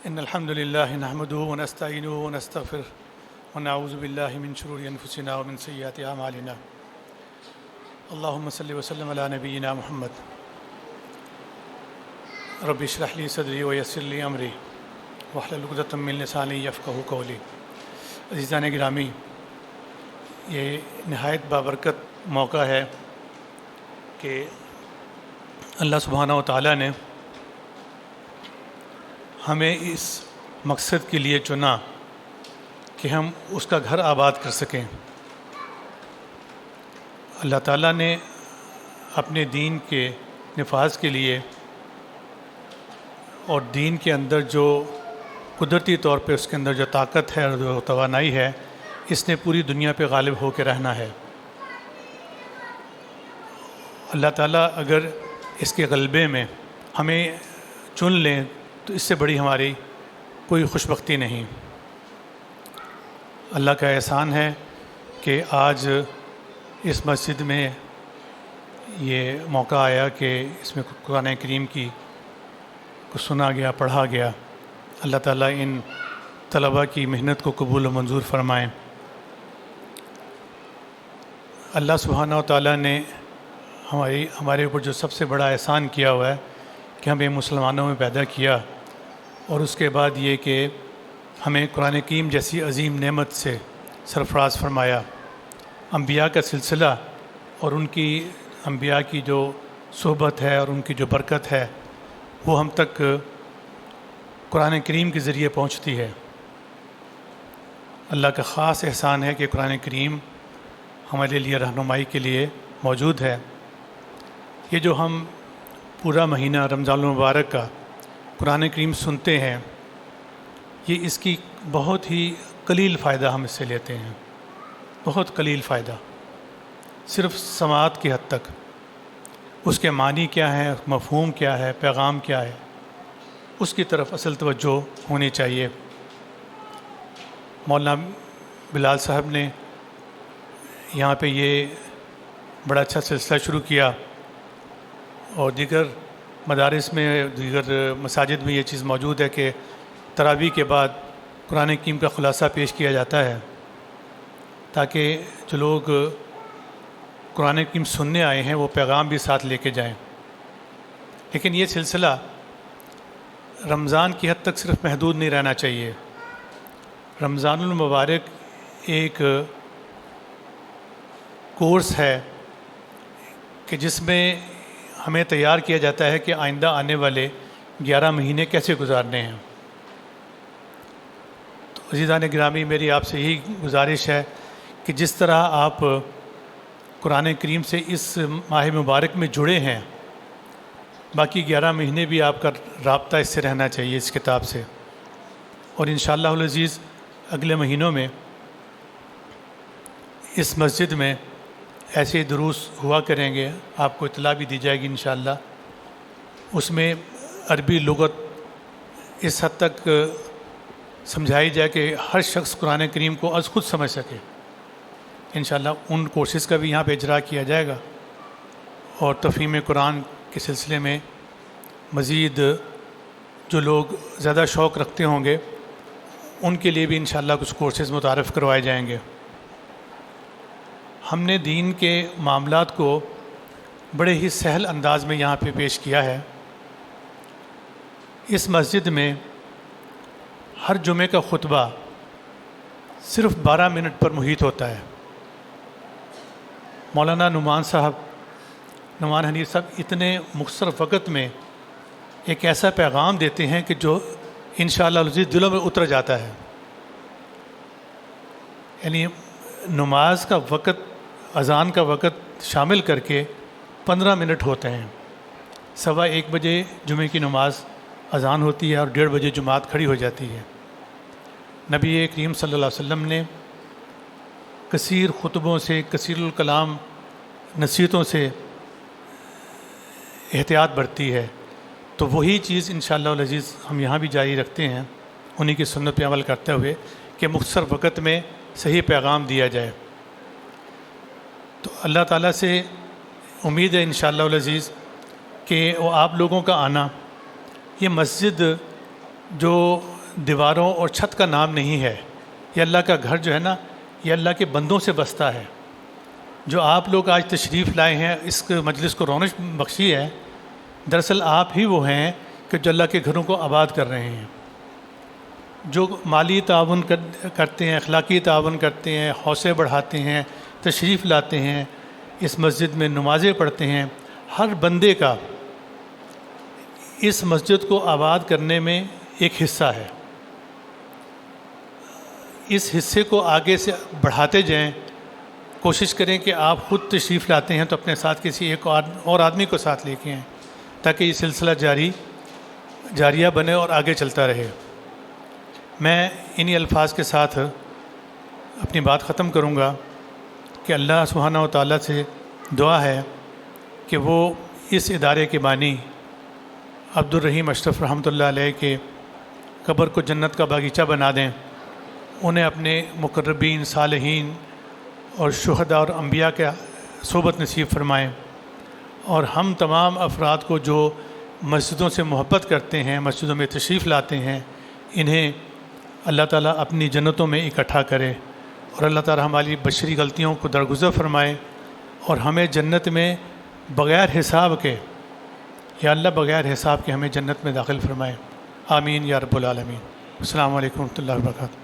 إن الحمد لله نحمده ونستعينه ونستغفره ونعوذ بالله من شرور أنفسنا ومن سيئات أعمالنا. اللهم صل وسلم على نبينا محمد. رب اشرح لي صدري ويسر لي أمري واحلل عقدة من لساني يفقهوا قولي. عزیزان گرامی، یہ نہایت بابرکت موقع ہے کہ اللہ سبحانہ و تعالیٰ نے ہمیں اس مقصد کے لیے چنا کہ ہم اس کا گھر آباد کر سکیں. اللہ تعالیٰ نے اپنے دین کے نفاذ کے لیے اور دین کے اندر جو قدرتی طور پہ اس کے اندر جو طاقت ہے اور جو توانائی ہے، اس نے پوری دنیا پہ غالب ہو کے رہنا ہے. اللہ تعالیٰ اگر اس کے غلبے میں ہمیں چن لیں تو اس سے بڑی ہماری کوئی خوش بختی نہیں. اللہ کا احسان ہے کہ آج اس مسجد میں یہ موقع آیا کہ اس میں قرآن کریم کو سنا گیا، پڑھا گیا. اللہ تعالیٰ ان طلباء کی محنت کو قبول و منظور فرمائیں. اللہ سبحانہ و تعالیٰ نے ہمارے اوپر جو سب سے بڑا احسان کیا ہوا ہے کہ ہمیں مسلمانوں میں پیدا کیا، اور اس کے بعد یہ کہ ہمیں قرآن کریم جیسی عظیم نعمت سے سرفراز فرمایا. انبیاء کا سلسلہ اور انبیاء کی جو صحبت ہے اور ان کی جو برکت ہے وہ ہم تک قرآن کریم کے ذریعے پہنچتی ہے. اللہ کا خاص احسان ہے کہ قرآن کریم ہمارے لیے رہنمائی کے لیے موجود ہے. یہ جو ہم پورا مہینہ رمضان المبارک کا قرآن کریم سنتے ہیں، یہ اس کی بہت ہی قلیل فائدہ ہم اس سے لیتے ہیں، بہت قلیل فائدہ، صرف سماعت کی حد تک. اس کے معنی کیا ہے، مفہوم کیا ہے، پیغام کیا ہے، اس کی طرف اصل توجہ ہونی چاہیے. مولانا بلال صاحب نے یہاں پہ یہ بڑا اچھا سلسلہ شروع کیا، اور دیگر مدارس میں، دیگر مساجد میں یہ چیز موجود ہے کہ تراویح کے بعد قرآن کریم کا خلاصہ پیش کیا جاتا ہے تاکہ جو لوگ قرآن کریم سننے آئے ہیں وہ پیغام بھی ساتھ لے کے جائیں. لیکن یہ سلسلہ رمضان کی حد تک صرف محدود نہیں رہنا چاہیے. رمضان المبارک ایک کورس ہے کہ جس میں ہمیں تیار کیا جاتا ہے کہ آئندہ آنے والے 11 مہینے کیسے گزارنے ہیں. تو عزیزان گرامی، میری آپ سے یہی گزارش ہے کہ جس طرح آپ قرآن کریم سے اس ماہ مبارک میں جڑے ہیں، باقی 11 مہینے بھی آپ کا رابطہ اس سے رہنا چاہیے، اس کتاب سے. اور انشاءاللہ العزیز اگلے مہینوں میں اس مسجد میں ایسے دروس ہوا کریں گے، آپ کو اطلاع بھی دی جائے گی انشاءاللہ. اس میں عربی لغت اس حد تک سمجھائی جائے کہ ہر شخص قرآن کریم کو از خود سمجھ سکے. انشاءاللہ ان کورسز کا بھی یہاں پہ اجرا کیا جائے گا. اور تفہیم قرآن کے سلسلے میں مزید جو لوگ زیادہ شوق رکھتے ہوں گے ان کے لیے بھی انشاءاللہ کچھ کورسز متعارف کروائے جائیں گے. ہم نے دین کے معاملات کو بڑے ہی سہل انداز میں یہاں پہ پیش کیا ہے. اس مسجد میں ہر جمعے کا خطبہ صرف 12 منٹ پر محیط ہوتا ہے. مولانا نعمان حنیف صاحب اتنے مختصر وقت میں ایک ایسا پیغام دیتے ہیں کہ جو انشاءاللہ العزیز دلوں میں اتر جاتا ہے. یعنی نماز کا وقت، اذان کا وقت شامل کر کے 15 منٹ ہوتے ہیں. 1:15 بجے جمعے کی نماز اذان ہوتی ہے اور 1:30 بجے جماعت کھڑی ہو جاتی ہے. نبی کریم صلی اللہ علیہ وسلم نے کثیر خطبوں سے، کثیر الکلام نصیحتوں سے احتیاط برتی ہے. تو وہی چیز انشاءاللہ العزیز ہم یہاں بھی جاری رکھتے ہیں، انہی کی سنت پہ عمل کرتے ہوئے کہ مختصر وقت میں صحیح پیغام دیا جائے. تو اللہ تعالیٰ سے امید ہے انشاءاللہ العزیز کہ وہ آپ لوگوں کا آنا، یہ مسجد جو دیواروں اور چھت کا نام نہیں ہے، یہ اللہ کا گھر جو ہے نا، یہ اللہ کے بندوں سے بستا ہے۔ جو آپ لوگ آج تشریف لائے ہیں، اس مجلس کو رونق بخشی ہے، دراصل آپ ہی وہ ہیں کہ جو اللہ کے گھروں کو آباد کر رہے ہیں، جو مالی تعاون کرتے ہیں، اخلاقی تعاون کرتے ہیں، حوصلے بڑھاتے ہیں، تشریف لاتے ہیں، اس مسجد میں نمازیں پڑھتے ہیں۔ ہر بندے کا اس مسجد کو آباد کرنے میں ایک حصہ ہے۔ اس حصے کو آگے سے بڑھاتے جائیں، کوشش کریں کہ آپ خود تشریف لاتے ہیں تو اپنے ساتھ کسی ایک اور آدمی کو ساتھ لے کے آئیں، تاکہ یہ سلسلہ جاریہ بنے اور آگے چلتا رہے۔ میں انہی الفاظ کے ساتھ اپنی بات ختم کروں گا کہ اللہ سبحانہ و تعالیٰ سے دعا ہے کہ وہ اس ادارے کے بانی عبدالرحیم اشرف رحمۃ اللہ علیہ کے قبر کو جنت کا باغیچہ بنا دیں، انہیں اپنے مقربین، صالحین اور شہداء اور انبیاء کا صحبت نصیب فرمائیں، اور ہم تمام افراد کو جو مسجدوں سے محبت کرتے ہیں، مسجدوں میں تشریف لاتے ہیں، انہیں اللہ تعالیٰ اپنی جنتوں میں اکٹھا کرے، اور اللہ تعالیٰ ہماری بشری غلطیوں کو درگزر فرمائے، اور ہمیں جنت میں بغیر حساب کے، یا اللہ بغیر حساب کے ہمیں جنت میں داخل فرمائے۔ آمین یا رب العالمین۔ السلام علیکم ورحمۃ اللہ وبرکاتہ۔